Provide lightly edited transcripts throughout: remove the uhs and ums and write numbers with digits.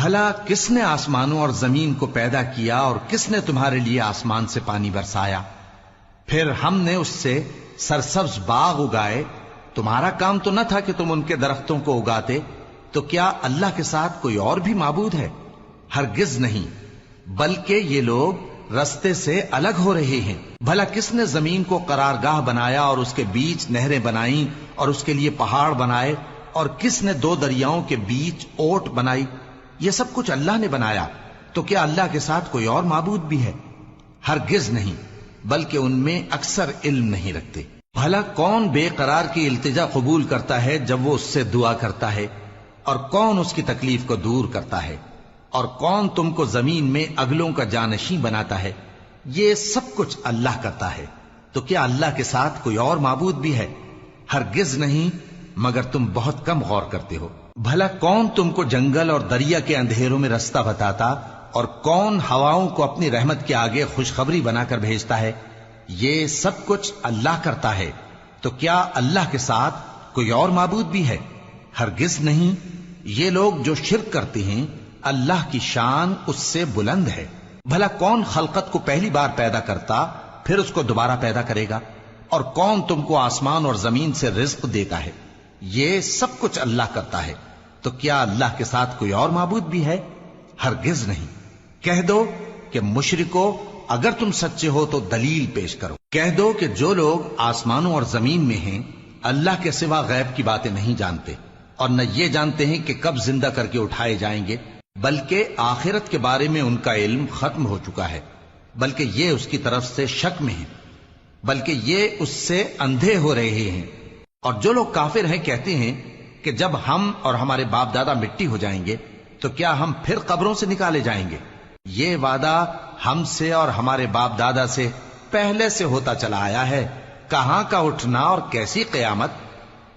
بھلا کس نے آسمانوں اور زمین کو پیدا کیا اور کس نے تمہارے لیے آسمان سے پانی برسایا؟ پھر ہم نے اس سے سرسبز باغ اگائے. تمہارا کام تو نہ تھا کہ تم ان کے درختوں کو اگاتے. تو کیا اللہ کے ساتھ کوئی اور بھی معبود ہے؟ ہرگز نہیں، بلکہ یہ لوگ رستے سے الگ ہو رہے ہیں. بھلا کس نے زمین کو قرارگاہ بنایا اور اس کے بیچ نہریں بنائیں اور اس کے لیے پہاڑ بنائے، اور کس نے دو دریاؤں کے بیچ اوٹ بنائی؟ یہ سب کچھ اللہ نے بنایا. تو کیا اللہ کے ساتھ کوئی اور معبود بھی ہے؟ ہرگز نہیں، بلکہ ان میں اکثر علم نہیں رکھتے. بھلا کون بے قرار کی التجا قبول کرتا ہے جب وہ اس سے دعا کرتا ہے، اور کون اس کی تکلیف کو دور کرتا ہے، اور کون تم کو زمین میں اگلوں کا جانشین بناتا ہے؟ یہ سب کچھ اللہ کرتا ہے. تو کیا اللہ کے ساتھ کوئی اور معبود بھی ہے؟ ہرگز نہیں، مگر تم بہت کم غور کرتے ہو. بھلا کون تم کو جنگل اور دریا کے اندھیروں میں رستہ بتاتا، اور کون ہواؤں کو اپنی رحمت کے آگے خوشخبری بنا کر بھیجتا ہے؟ یہ سب کچھ اللہ کرتا ہے. تو کیا اللہ کے ساتھ کوئی اور معبود بھی ہے؟ ہرگز نہیں. یہ لوگ جو شرک کرتے ہیں اللہ کی شان اس سے بلند ہے. بھلا کون خلقت کو پہلی بار پیدا کرتا پھر اس کو دوبارہ پیدا کرے گا؟ اور کون تم کو آسمان اور زمین سے رزق دیتا ہے؟ یہ سب کچھ اللہ کرتا ہے. تو کیا اللہ کے ساتھ کوئی اور معبود بھی ہے؟ ہرگز نہیں. کہہ دو کہ مشرکو، اگر تم سچے ہو تو دلیل پیش کرو. کہہ دو کہ جو لوگ آسمانوں اور زمین میں ہیں اللہ کے سوا غیب کی باتیں نہیں جانتے، اور نہ یہ جانتے ہیں کہ کب زندہ کر کے اٹھائے جائیں گے، بلکہ آخرت کے بارے میں ان کا علم ختم ہو چکا ہے، بلکہ یہ اس کی طرف سے شک میں ہیں، بلکہ یہ اس سے اندھے ہو رہے ہیں. اور جو لوگ کافر ہیں کہتے ہیں کہ جب ہم اور ہمارے باپ دادا مٹی ہو جائیں گے تو کیا ہم پھر قبروں سے نکالے جائیں گے؟ یہ وعدہ ہم سے اور ہمارے باپ دادا سے پہلے سے ہوتا چلا آیا ہے. کہاں کا اٹھنا اور کیسی قیامت؟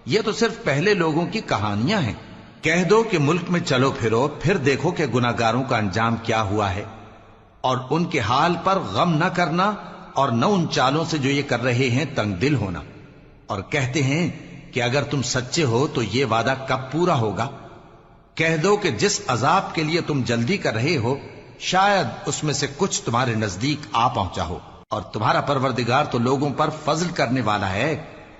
یہ تو صرف پہلے لوگوں کی کہانیاں ہیں. کہہ دو کہ ملک میں چلو پھرو، پھر دیکھو کہ گناہگاروں کا انجام کیا ہوا ہے، اور ان کے حال پر غم نہ کرنا، اور نہ ان چالوں سے جو یہ کر رہے ہیں تنگ دل ہونا. اور کہتے ہیں کہ اگر تم سچے ہو تو یہ وعدہ کب پورا ہوگا؟ کہہ دو کہ جس عذاب کے لیے تم جلدی کر رہے ہو شاید اس میں سے کچھ تمہارے نزدیک آ پہنچا ہو، اور تمہارا پروردگار تو لوگوں پر فضل کرنے والا ہے،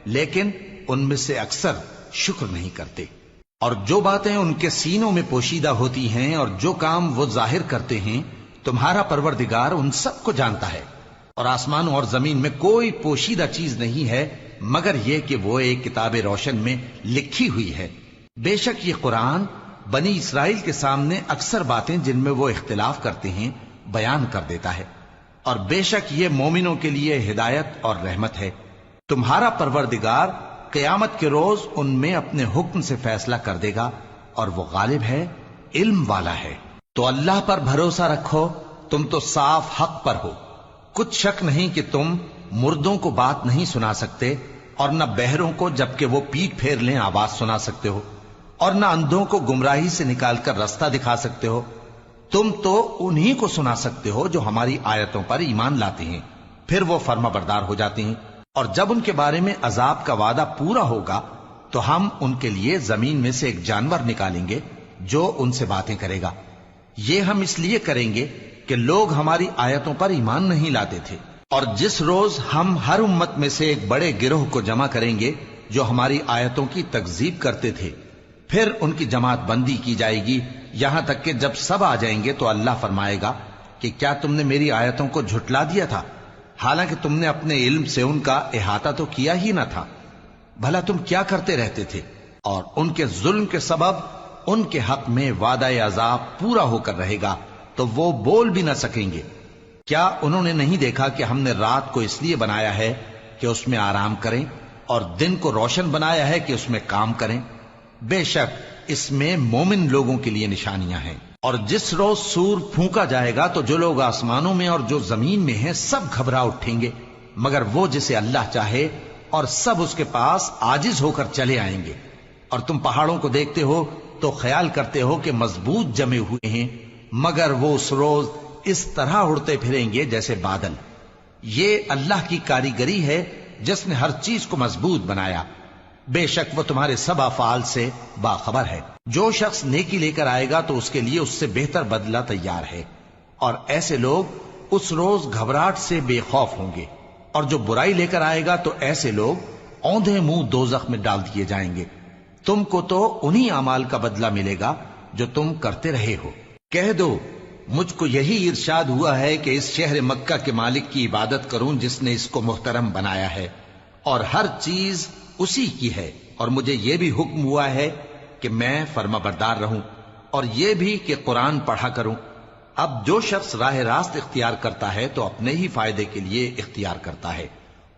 لیکن ان میں سے اکثر شکر نہیں کرتے. اور جو باتیں ان کے سینوں میں پوشیدہ ہوتی ہیں اور جو کام وہ ظاہر کرتے ہیں تمہارا پروردگار ان سب کو جانتا ہے. اور آسمانوں اور زمین میں کوئی پوشیدہ چیز نہیں ہے مگر یہ کہ وہ ایک کتاب روشن میں لکھی ہوئی ہے. بے شک یہ قرآن بنی اسرائیل کے سامنے اکثر باتیں جن میں وہ اختلاف کرتے ہیں بیان کر دیتا ہے، اور بے شک یہ مومنوں کے لیے ہدایت اور رحمت ہے. تمہارا پروردگار قیامت کے روز ان میں اپنے حکم سے فیصلہ کر دے گا، اور وہ غالب ہے، علم والا ہے. تو اللہ پر بھروسہ رکھو، تم تو صاف حق پر ہو. کچھ شک نہیں کہ تم مردوں کو بات نہیں سنا سکتے، اور نہ بہروں کو جبکہ وہ پیٹ پھیر لیں آواز سنا سکتے ہو، اور نہ اندھوں کو گمراہی سے نکال کر رستہ دکھا سکتے ہو. تم تو انہی کو سنا سکتے ہو جو ہماری آیتوں پر ایمان لاتے ہیں، پھر وہ فرما بردار ہو جاتے ہیں. اور جب ان کے بارے میں عذاب کا وعدہ پورا ہوگا تو ہم ان کے لیے زمین میں سے ایک جانور نکالیں گے جو ان سے باتیں کرے گا. یہ ہم اس لیے کریں گے کہ لوگ ہماری آیتوں پر ایمان نہیں لاتے تھے. اور جس روز ہم ہر امت میں سے ایک بڑے گروہ کو جمع کریں گے جو ہماری آیتوں کی تکذیب کرتے تھے، پھر ان کی جماعت بندی کی جائے گی یہاں تک کہ جب سب آ جائیں گے تو اللہ فرمائے گا کہ کیا تم نے میری آیتوں کو جھٹلا دیا تھا، حالانکہ تم نے اپنے علم سے ان کا احاطہ تو کیا ہی نہ تھا. بھلا تم کیا کرتے رہتے تھے؟ اور ان کے ظلم کے سبب ان کے حق میں وعدہ عذاب پورا ہو کر رہے گا تو وہ بول بھی نہ سکیں گے. کیا انہوں نے نہیں دیکھا کہ ہم نے رات کو اس لیے بنایا ہے کہ اس میں آرام کریں، اور دن کو روشن بنایا ہے کہ اس میں کام کریں؟ بے شک اس میں مومن لوگوں کے لیے نشانیاں ہیں. اور جس روز سور پھونکا جائے گا تو جو لوگ آسمانوں میں اور جو زمین میں ہیں سب گھبرا اٹھیں گے مگر وہ جسے اللہ چاہے، اور سب اس کے پاس عاجز ہو کر چلے آئیں گے. اور تم پہاڑوں کو دیکھتے ہو تو خیال کرتے ہو کہ مضبوط جمے ہوئے ہیں، مگر وہ اس روز اس طرح اڑتے پھریں گے جیسے بادل. یہ اللہ کی کاریگری ہے جس نے ہر چیز کو مضبوط بنایا. بے شک وہ تمہارے سب افعال سے باخبر ہے۔ جو شخص نیکی لے کر آئے گا تو اس کے لیے اس سے بہتر بدلہ تیار ہے، اور ایسے لوگ اس روز گھبراہٹ سے بے خوف ہوں گے، اور جو برائی لے کر آئے گا تو ایسے لوگ اوندھے منہ دوزخ میں ڈال دیے جائیں گے۔ تم کو تو انہی اعمال کا بدلہ ملے گا جو تم کرتے رہے ہو۔ کہہ دو مجھ کو یہی ارشاد ہوا ہے کہ اس شہر مکہ کے مالک کی عبادت کروں جس نے اس کو محترم بنایا ہے، اور ہر چیز اسی کی ہے، اور مجھے یہ بھی حکم ہوا ہے کہ میں فرما بردار رہوں، اور یہ بھی کہ قرآن پڑھا کروں۔ اب جو شخص راہ راست اختیار کرتا ہے تو اپنے ہی فائدے کے لیے اختیار کرتا ہے،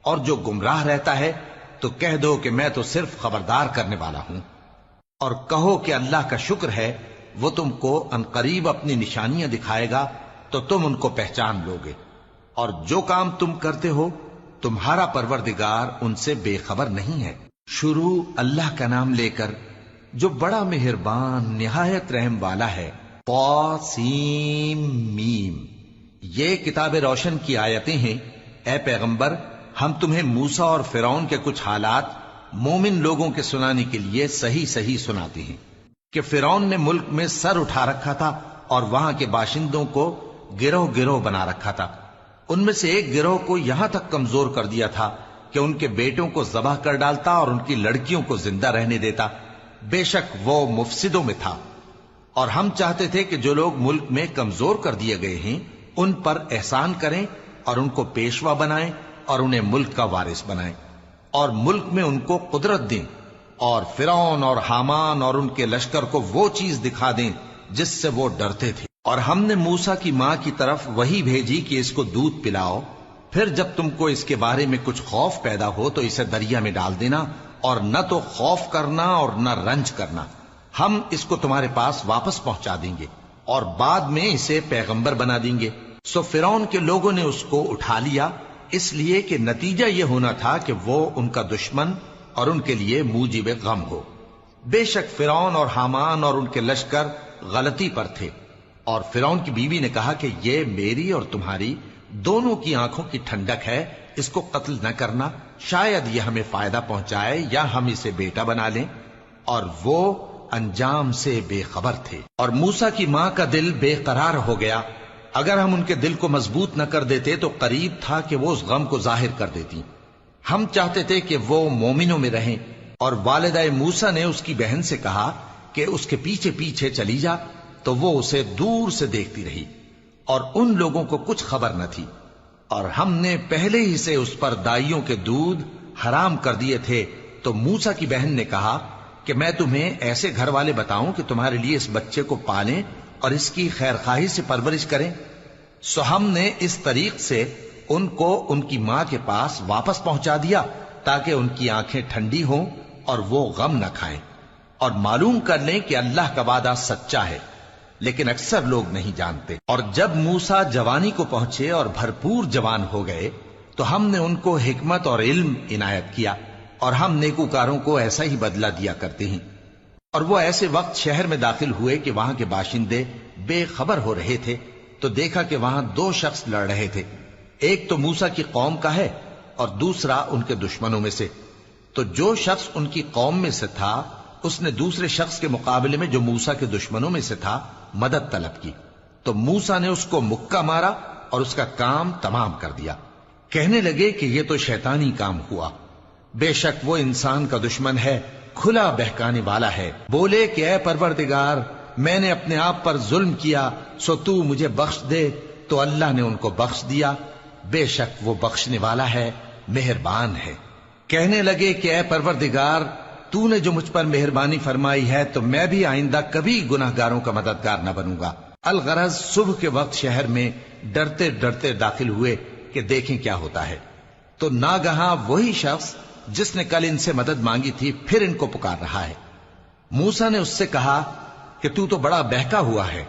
اور جو گمراہ رہتا ہے تو کہہ دو کہ میں تو صرف خبردار کرنے والا ہوں۔ اور کہو کہ اللہ کا شکر ہے وہ تم کو عنقریب اپنی نشانیاں دکھائے گا تو تم ان کو پہچان لوگے، اور جو کام تم کرتے ہو تمہارا پروردگار ان سے بے خبر نہیں ہے۔ شروع اللہ کا نام لے کر جو بڑا مہربان نہایت رحم والا ہے۔ طاسیم۔ یہ کتاب روشن کی آیتیں ہیں۔ اے پیغمبر، ہم تمہیں موسیٰ اور فرعون کے کچھ حالات مومن لوگوں کے سنانے کے لیے صحیح صحیح سناتے ہیں کہ فرعون نے ملک میں سر اٹھا رکھا تھا اور وہاں کے باشندوں کو گروہ گروہ بنا رکھا تھا۔ ان میں سے ایک گروہ کو یہاں تک کمزور کر دیا تھا کہ ان کے بیٹوں کو ذبح کر ڈالتا اور ان کی لڑکیوں کو زندہ رہنے دیتا۔ بے شک وہ مفسدوں میں تھا، اور ہم چاہتے تھے کہ جو لوگ ملک میں کمزور کر دیے گئے ہیں ان پر احسان کریں اور ان کو پیشوا بنائیں اور انہیں ملک کا وارث بنائیں، اور ملک میں ان کو قدرت دیں، اور فرعون اور حامان اور ان کے لشکر کو وہ چیز دکھا دیں جس سے وہ ڈرتے تھے۔ اور ہم نے موسیٰ کی ماں کی طرف وہی بھیجی کہ اس کو دودھ پلاؤ، پھر جب تم کو اس کے بارے میں کچھ خوف پیدا ہو تو اسے دریا میں ڈال دینا، اور نہ تو خوف کرنا اور نہ رنج کرنا، ہم اس کو تمہارے پاس واپس پہنچا دیں گے اور بعد میں اسے پیغمبر بنا دیں گے۔ سو فرعون کے لوگوں نے اس کو اٹھا لیا، اس لیے کہ نتیجہ یہ ہونا تھا کہ وہ ان کا دشمن اور ان کے لیے موجب غم ہو۔ بے شک فرعون اور حامان اور ان کے لشکر غلطی پر تھے، اور فرعون کی بیوی نے کہا کہ یہ میری اور تمہاری دونوں کی آنکھوں کی ٹھنڈک ہے، اس کو قتل نہ کرنا، شاید یہ ہمیں فائدہ پہنچائے یا ہم اسے بیٹا بنا لیں، اور وہ انجام سے بے خبر تھے۔ اور موسیٰ کی ماں کا دل بے قرار ہو گیا، اگر ہم ان کے دل کو مضبوط نہ کر دیتے تو قریب تھا کہ وہ اس غم کو ظاہر کر دیتی۔ ہم چاہتے تھے کہ وہ مومنوں میں رہیں، اور والدہ موسیٰ نے اس کی بہن سے کہا کہ اس کے پیچھے پیچھے چلی جا، تو وہ اسے دور سے دیکھتی رہی، اور ان لوگوں کو کچھ خبر نہ تھی، اور ہم نے پہلے ہی سے اس پر دائیوں کے دودھ حرام کر دیے تھے۔ تو موسیٰ کی بہن نے کہا کہ میں تمہیں ایسے گھر والے بتاؤں کہ تمہارے لیے اس بچے کو پالیں اور اس کی خیرخواہی سے پرورش کریں۔ سو ہم نے اس طریق سے ان کو ان کی ماں کے پاس واپس پہنچا دیا تاکہ ان کی آنکھیں ٹھنڈی ہوں اور وہ غم نہ کھائیں، اور معلوم کر لیں کہ اللہ کا وعدہ سچا ہے، لیکن اکثر لوگ نہیں جانتے۔ اور جب موسیٰ جوانی کو پہنچے اور بھرپور جوان ہو گئے تو ہم نے ان کو حکمت اور علم عنایت کیا، اور ہم نیکوکاروں کو ایسا ہی بدلہ دیا کرتے ہیں۔ اور وہ ایسے وقت شہر میں داخل ہوئے کہ وہاں کے باشندے بے خبر ہو رہے تھے، تو دیکھا کہ وہاں دو شخص لڑ رہے تھے، ایک تو موسیٰ کی قوم کا ہے اور دوسرا ان کے دشمنوں میں سے۔ تو جو شخص ان کی قوم میں سے تھا اس نے دوسرے شخص کے مقابلے میں جو موسیٰ کے دشمنوں میں سے تھا مدد طلب کی، تو موسیٰ نے اس کو مکہ مارا اور اس کا کام تمام کر دیا۔ کہنے لگے کہ یہ تو شیطانی کام ہوا، بے شک وہ انسان کا دشمن ہے، کھلا بہکانے والا ہے۔ بولے کہ اے پروردگار، میں نے اپنے آپ پر ظلم کیا، سو تو مجھے بخش دے، تو اللہ نے ان کو بخش دیا، بے شک وہ بخشنے والا ہے، مہربان ہے۔ کہنے لگے کہ اے پروردگار، تو نے جو مجھ پر مہربانی فرمائی ہے تو میں بھی آئندہ کبھی گناہ گاروں کا مددگار نہ بنوں گا۔ الغرض صبح کے وقت شہر میں ڈرتے ڈرتے داخل ہوئے کہ دیکھیں کیا ہوتا ہے، تو ناگہاں وہی شخص جس نے کل ان سے مدد مانگی تھی پھر ان کو پکار رہا ہے۔ موسیٰ نے اس سے کہا کہ تو بڑا بہکا ہوا ہے،